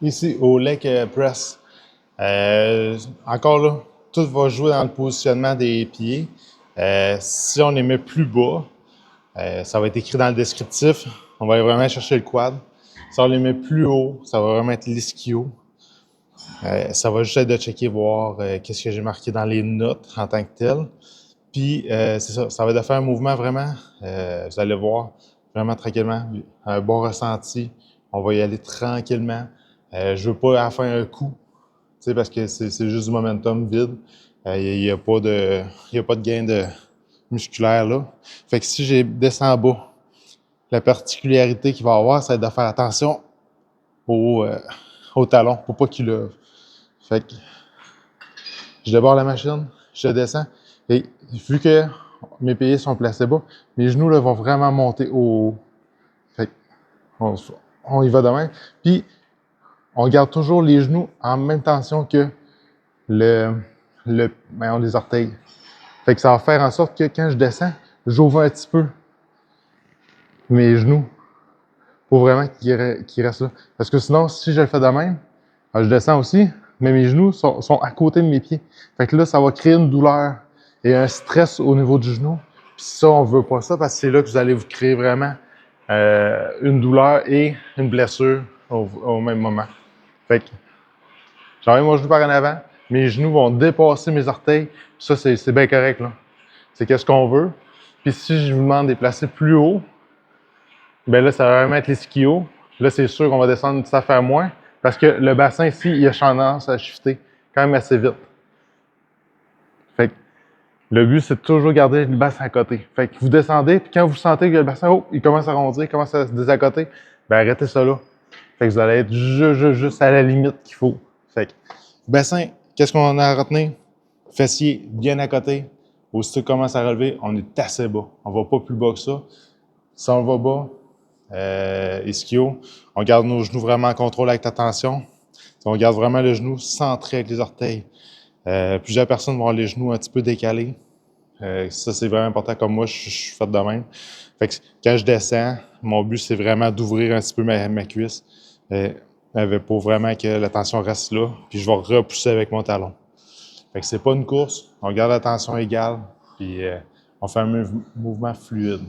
Ici, au leg press, encore là, tout va jouer dans le positionnement des pieds. Si on les met plus bas, ça va être écrit dans le descriptif. On va vraiment chercher le quad. Si on les met plus haut, ça va vraiment être l'ischio. Ça va juste être de checker, voir qu'est-ce que j'ai marqué dans les notes en tant que tel. Puis, c'est ça, ça va être de faire un mouvement vraiment, vous allez voir, vraiment tranquillement, un bon ressenti. On va y aller tranquillement. Je veux pas à la fin un coup, tu sais, parce que c'est juste du momentum vide. Il n'y a pas de gain de musculaire là. Fait que si j'ai descends en bas, la particularité qu'il va y avoir, c'est de faire attention au talon pour pas qu'il lève. Fait que je débarre la machine, je descends. Et vu que mes pieds sont placés bas, mes genoux là, vont vraiment monter au haut. Fait on y va de même. Puis, on garde toujours les genoux en même tension que les orteils. Fait que ça va faire en sorte que quand je descends, j'ouvre un petit peu mes genoux pour vraiment qu'ils restent là. Parce que sinon, si je le fais de même, je descends aussi, mais mes genoux sont à côté de mes pieds. Fait que là, ça va créer une douleur et un stress au niveau du genou. Puis ça, on veut pas ça parce que c'est là que vous allez vous créer vraiment une douleur et une blessure au même moment. Fait que j'enlève mon genou par en avant, mes genoux vont dépasser mes orteils. Puis ça, c'est bien correct, là. C'est qu'est-ce qu'on veut. Puis si je vous demande de les placer plus haut, ben là, ça va vraiment être l'ischio. Là, c'est sûr qu'on va descendre une petite affaire moins parce que le bassin ici, il a tendance à shifter quand même assez vite. Fait que le but, c'est de toujours garder le bassin à côté. Fait que vous descendez, puis quand vous sentez que le bassin, oh, il commence à rondir, il commence à se désaccoter, ben arrêtez ça là. Fait que vous allez être juste à la limite qu'il faut. Fait que bassin, qu'est-ce qu'on a à retenir? Fessier bien à côté. Aussitôt qu'on commence à relever, on est assez bas. On va pas plus bas que ça. Si on va bas, ischio, on garde nos genoux vraiment en contrôle avec la tension. On garde vraiment le genou centré avec les orteils. Plusieurs personnes vont avoir les genoux un petit peu décalés. Ça, c'est vraiment important. Comme moi, je suis fait de même. Fait que quand je descends, mon but, c'est vraiment d'ouvrir un petit peu ma cuisse pour vraiment que la tension reste là. Puis je vais repousser avec mon talon. Fait que c'est pas une course. On garde la tension égale. Puis on fait un mouvement fluide.